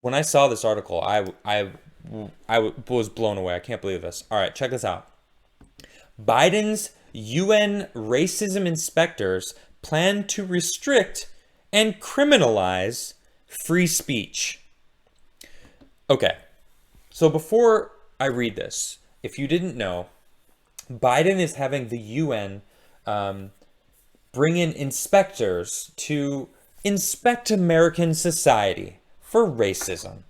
When I saw this article, I was blown away. I can't believe this. All right, check this out. Biden's UN racism inspectors plan to restrict and criminalize free speech. Okay, so before I read this, if you didn't know, Biden is having the UN um, bring in inspectors to inspect American society for racism.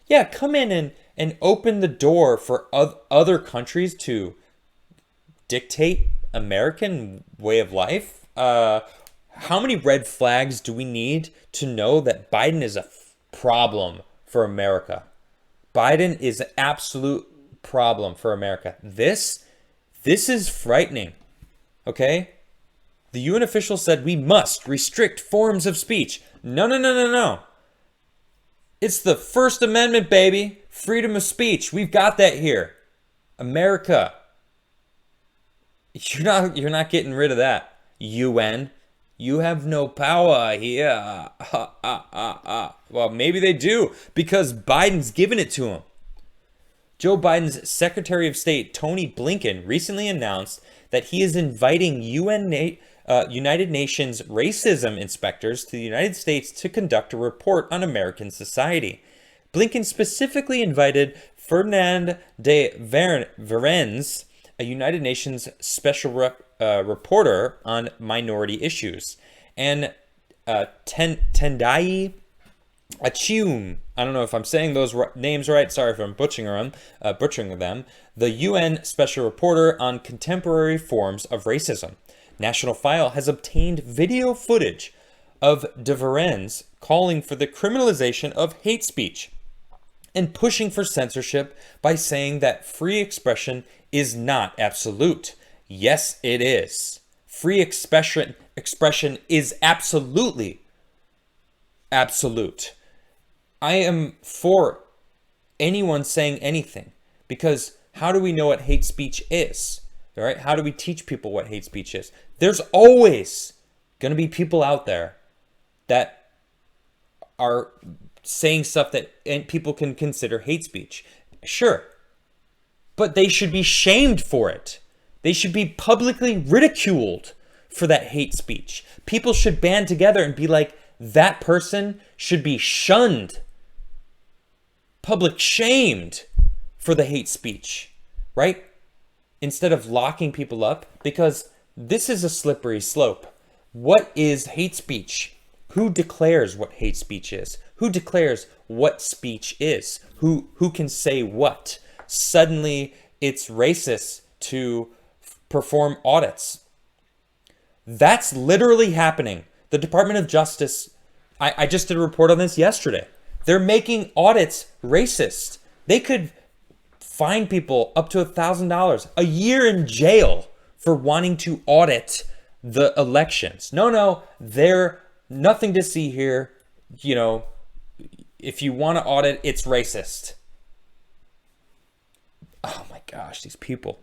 Yeah, come in and open the door for other countries to dictate American way of life. How many red flags do we need to know that Biden is a problem for America? Biden is an absolute problem for America. This is frightening. Okay? The UN official said we must restrict forms of speech. No, no, no, no, no. It's the First Amendment, baby. Freedom of speech. We've got that here. America. You're not getting rid of that. UN. You have no power here. Well, maybe they do because Biden's giving it to them. Joe Biden's Secretary of State, Tony Blinken, recently announced that he is inviting United Nations racism inspectors to the United States to conduct a report on American society. Blinken specifically invited Fernand de Verens, a United Nations special reporter on minority issues, and Tendai Achium. I don't know if I'm saying those names right. Sorry if I'm butchering them. The UN Special Reporter on Contemporary Forms of Racism. National File has obtained video footage of de Verens calling for the criminalization of hate speech and pushing for censorship by saying that free expression is not absolute. Yes, it is. Free expression is absolutely absolute. I am for anyone saying anything because how do we know what hate speech is? All right? How do we teach people what hate speech is? There's always going to be people out there that are saying stuff that people can consider hate speech. Sure. But they should be shamed for it. They should be publicly ridiculed for that hate speech. People should band together and be like, that person should be shunned, public shamed for the hate speech, right? Instead of locking people up, because this is a slippery slope. What is hate speech? Who declares what hate speech is? Who declares what speech is? Who can say what? Suddenly, it's racist to perform audits. That's literally happening. The Department of Justice, I just did a report on this yesterday. They're making audits racist. They could fine people up to $1,000 a year in jail for wanting to audit the elections. No, they're nothing to see here. You know, if you want to audit, it's racist. Oh my gosh, these people.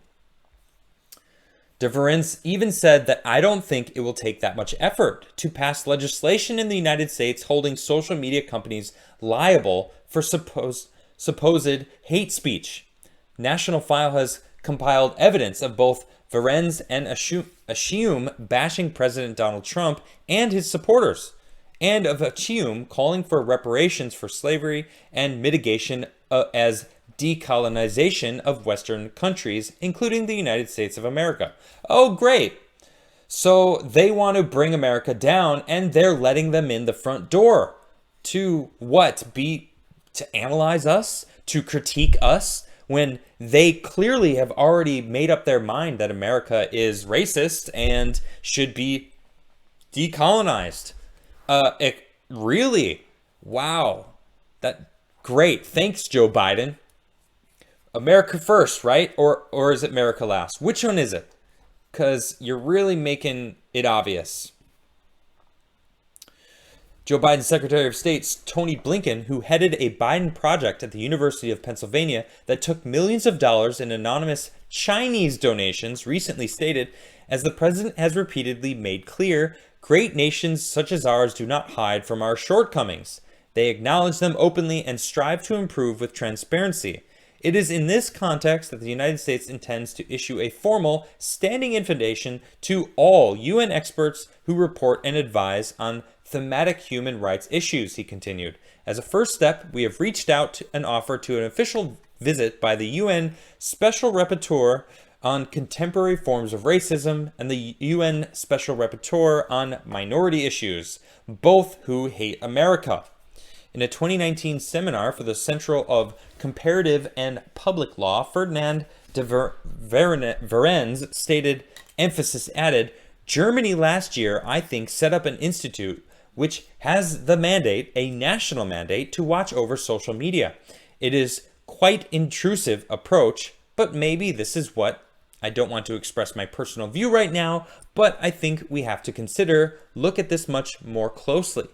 DeVerens even said that I don't think it will take that much effort to pass legislation in the United States holding social media companies liable for supposed hate speech. National File has compiled evidence of both Verens and Achium bashing President Donald Trump and his supporters, and of Achium calling for reparations for slavery and mitigation as decolonization of Western countries, including the United States of America. Oh, great. So they want to bring America down, and they're letting them in the front door to what? To analyze us? To critique us? When they clearly have already made up their mind that America is racist and should be decolonized. Really? Wow. Great. Thanks, Joe Biden. America first, right? Or is it America last? Which one is it? Because you're really making it obvious. Joe Biden's Secretary of State, Tony Blinken, who headed a Biden project at the University of Pennsylvania that took millions of dollars in anonymous Chinese donations, recently stated, as the president has repeatedly made clear, great nations such as ours do not hide from our shortcomings. They acknowledge them openly and strive to improve with transparency. It is in this context that the United States intends to issue a formal standing invitation to all UN experts who report and advise on thematic human rights issues, he continued. As a first step, we have reached out and offered to an official visit by the UN Special Rapporteur on contemporary forms of racism and the UN Special Rapporteur on minority issues, both who hate America. In a 2019 seminar for the Center of Comparative and Public Law, Ferdinand de Verens stated, emphasis added, Germany last year, I think, set up an institute which has the mandate, a national mandate, to watch over social media. It is quite intrusive approach, but maybe this is what, I don't want to express my personal view right now, but I think we have to consider, look at this much more closely.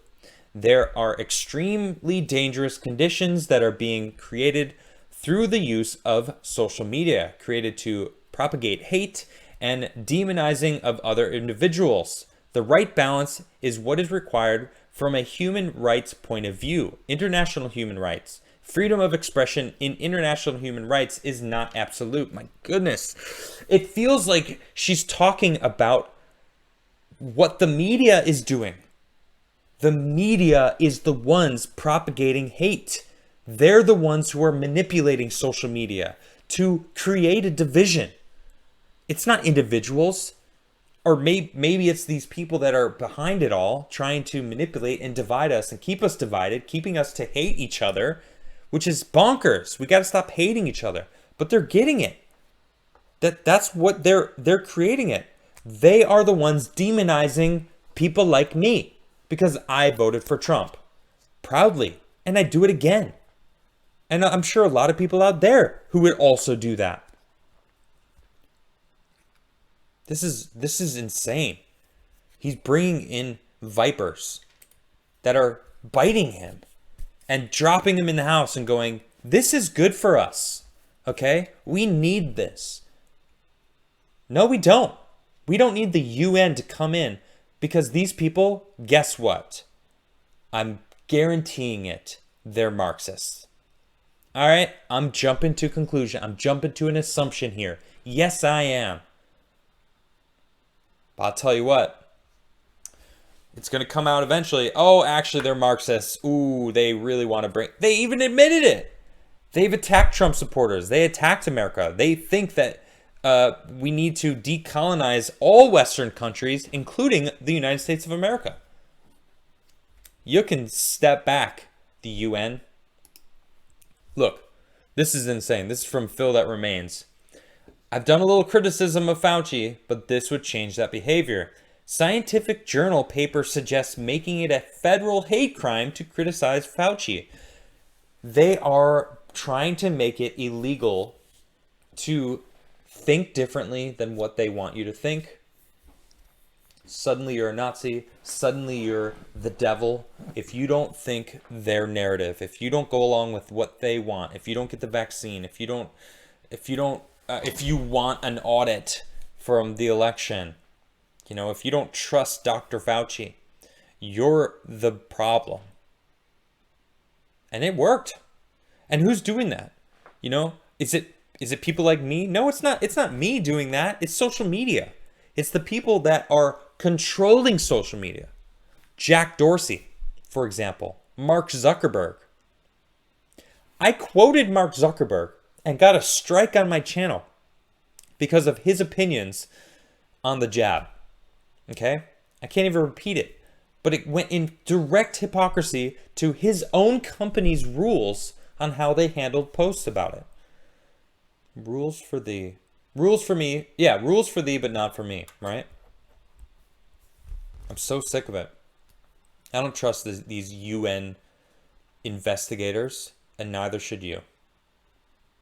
There are extremely dangerous conditions that are being created through the use of social media, created to propagate hate and demonizing of other individuals. The right balance is what is required from a human rights point of view. International human rights. Freedom of expression in international human rights is not absolute. My goodness. It feels like she's talking about what the media is doing. The media is the ones propagating hate. They're the ones who are manipulating social media to create a division. It's not individuals, or maybe it's these people that are behind it all, trying to manipulate and divide us and keep us divided, keeping us to hate each other, which is bonkers. We got to stop hating each other. But they're getting it. That's what they're creating it. They are the ones demonizing people like me. Because I voted for Trump. Proudly. And I do it again. And I'm sure a lot of people out there who would also do that. This is insane. He's bringing in vipers that are biting him and dropping him in the house and going, this is good for us. Okay? We need this. No, we don't. We don't need the UN to come in. Because these people, guess what? I'm guaranteeing it, they're Marxists. All right, I'm jumping to conclusion. I'm jumping to an assumption here. Yes, I am. But I'll tell you what. It's going to come out eventually. Oh, actually, they're Marxists. Ooh, they really want to bring... They even admitted it. They've attacked Trump supporters. They attacked America. They think that we need to decolonize all Western countries, including the United States of America. You can step back, the UN. Look, this is insane. This is from Phil That Remains. I've done a little criticism of Fauci, but this would change that behavior. Scientific journal paper suggests making it a federal hate crime to criticize Fauci. They are trying to make it illegal to think differently than what they want you to think. Suddenly you're a Nazi. Suddenly you're the devil. If you don't think their narrative, if you don't go along with what they want, if you don't get the vaccine, if you want an audit from the election, if you don't trust Dr. Fauci, you're the problem. And it worked. And who's doing that? Is it people like me? No, it's not. It's not me doing that. It's social media. It's the people that are controlling social media. Jack Dorsey, for example. Mark Zuckerberg. I quoted Mark Zuckerberg and got a strike on my channel because of his opinions on the jab. Okay? I can't even repeat it. But it went in direct hypocrisy to his own company's rules on how they handled posts about it. Rules for thee. Rules for me. Yeah, rules for thee, but not for me, right? I'm so sick of it. I don't trust these UN investigators, and neither should you.